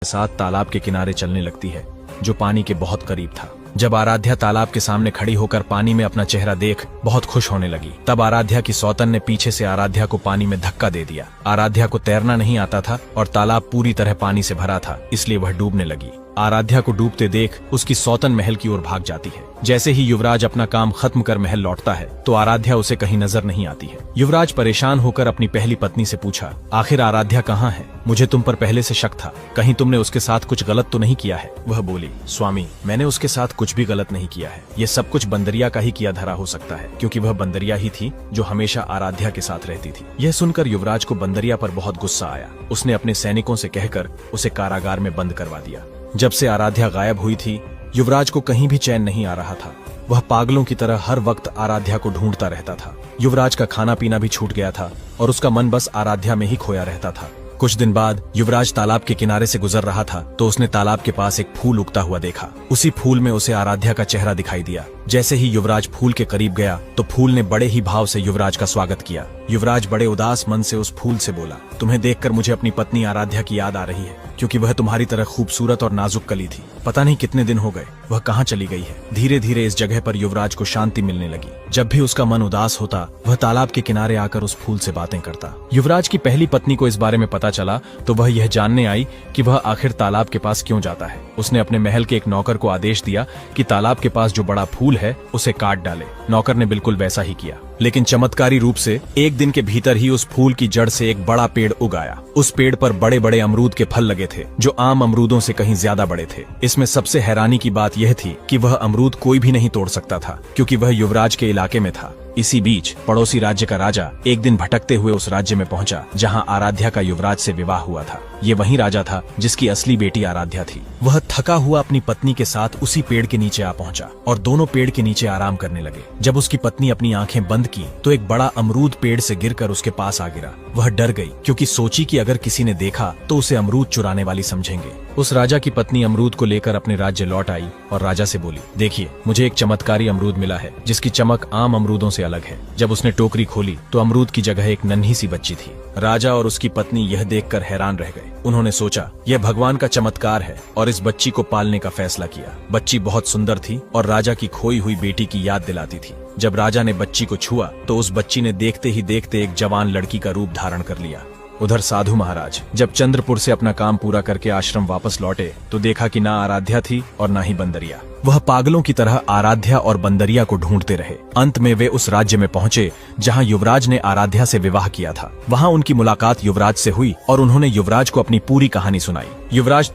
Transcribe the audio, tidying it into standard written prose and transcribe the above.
साथ तालाब के किनारे चलने लगती है, जो पानी के बहुत करीब था। जब आराध्या तालाब के सामने खड़ी होकर पानी में अपना चेहरा देख बहुत खुश होने लगी, तब आराध्या की सौतन ने पीछे से आराध्या को पानी में धक्का दे दिया। आराध्या को तैरना नहीं आता था और तालाब पूरी तरह पानी से भरा था, इसलिए वह डूबने लगी। आराध्या को डूबते देख उसकी सौतन महल की ओर भाग जाती है। जैसे ही युवराज अपना काम खत्म कर महल लौटता है तो आराध्या उसे कहीं नजर नहीं आती है। युवराज परेशान होकर अपनी पहली पत्नी से पूछा, आखिर आराध्या कहाँ है? मुझे तुम पर पहले से शक था, कहीं तुमने उसके साथ कुछ गलत तो नहीं किया है? वह बोली, स्वामी, मैंने उसके साथ कुछ भी गलत नहीं किया है। ये सब कुछ बंदरिया का ही किया धरा हो सकता है, क्योंकि वह बंदरिया ही थी जो हमेशा आराध्या के साथ रहती थी। यह सुनकर युवराज को बंदरिया पर बहुत गुस्सा आया। उसने अपने सैनिकों से कहकर उसे कारागार में बंद करवा दिया। जब से आराध्या गायब हुई थी, युवराज को कहीं भी चैन नहीं आ रहा था। वह पागलों की तरह हर वक्त आराध्या को ढूंढता रहता था। युवराज का खाना पीना भी छूट गया था और उसका मन बस आराध्या में ही खोया रहता था। कुछ दिन बाद युवराज तालाब के किनारे से गुजर रहा था तो उसने तालाब के पास एक फूल उगता हुआ देखा। उसी फूल में उसे आराध्या का चेहरा दिखाई दिया। जैसे ही युवराज फूल के करीब गया तो फूल ने बड़े ही भाव से युवराज का स्वागत किया। युवराज बड़े उदास मन से उस फूल से बोला, तुम्हें देखकर मुझे अपनी पत्नी आराध्या की याद आ रही है, क्योंकि वह तुम्हारी तरह खूबसूरत और नाजुक कली थी। पता नहीं कितने दिन हो गए वह कहाँ चली गई है। धीरे धीरे इस जगह पर युवराज को शांति मिलने लगी। जब भी उसका मन उदास होता वह तालाब के किनारे आकर उस फूल से बातें करता। युवराज की पहली पत्नी को इस बारे में पता चला तो वह यह जानने आई कि वह आखिर तालाब के पास क्यों जाता है। उसने अपने महल के एक नौकर को आदेश दिया कि तालाब के पास जो बड़ा फूल है उसे काट डाले। नौकर ने बिल्कुल वैसा ही किया, लेकिन चमत्कारी रूप से एक दिन के भीतर ही उस फूल की जड़ से एक बड़ा पेड़ उग आया। उस पेड़ पर बड़े बड़े अमरूद के फल लगे थे, जो आम अमरूदों से कहीं ज्यादा बड़े थे। इसमें सबसे हैरानी की बात यह थी कि वह अमरूद कोई भी नहीं तोड़ सकता था, क्योंकि वह युवराज के इलाके में था। इसी बीच पड़ोसी राज्य का राजा एक दिन भटकते हुए उस राज्य में पहुंचा जहां आराध्या का युवराज से विवाह हुआ था। ये वही राजा था जिसकी असली बेटी आराध्या थी। वह थका हुआ अपनी पत्नी के साथ उसी पेड़ के नीचे आ पहुंचा और दोनों पेड़ के नीचे आराम करने लगे। जब उसकी पत्नी अपनी आंखें बंद की तो एक बड़ा अमरूद पेड़ से गिरकर उसके पास आ गिरा। वह डर गई, क्योंकि सोची कि अगर किसी ने देखा तो उसे अमरूद चुराने वाली समझेंगे। उस राजा की पत्नी अमरूद को लेकर अपने राज्य लौट आई और राजा से बोली, देखिए, मुझे एक चमत्कारी अमरूद मिला है जिसकी चमक आम अमरूदों से अलग है। जब उसने टोकरी खोली तो अमरूद की जगह एक नन्ही सी बच्ची थी। राजा और उसकी पत्नी यह देखकर हैरान रह गए। उन्होंने सोचा, यह भगवान का चमत्कार है, और इस बच्ची को पालने का फैसला किया। बच्ची बहुत सुंदर थी और राजा की खोई हुई बेटी की याद दिलाती थी। जब राजा ने बच्ची को छुआ तो उस बच्ची ने देखते ही देखते एक जवान लड़की का रूप धारण कर लिया। उधर साधु महाराज जब चंद्रपुर से अपना काम पूरा करके आश्रम वापस लौटे तो देखा कि ना आराध्या थी और ना ही बंदरिया। वह पागलों की तरह आराध्या और बंदरिया को ढूंढते रहे। अंत में वे उस राज्य में पहुंचे जहां युवराज ने आराध्या से विवाह किया था। वहां उनकी मुलाकात युवराज से हुई और उन्होंने युवराज को अपनी पूरी कहानी सुनाई। युवराज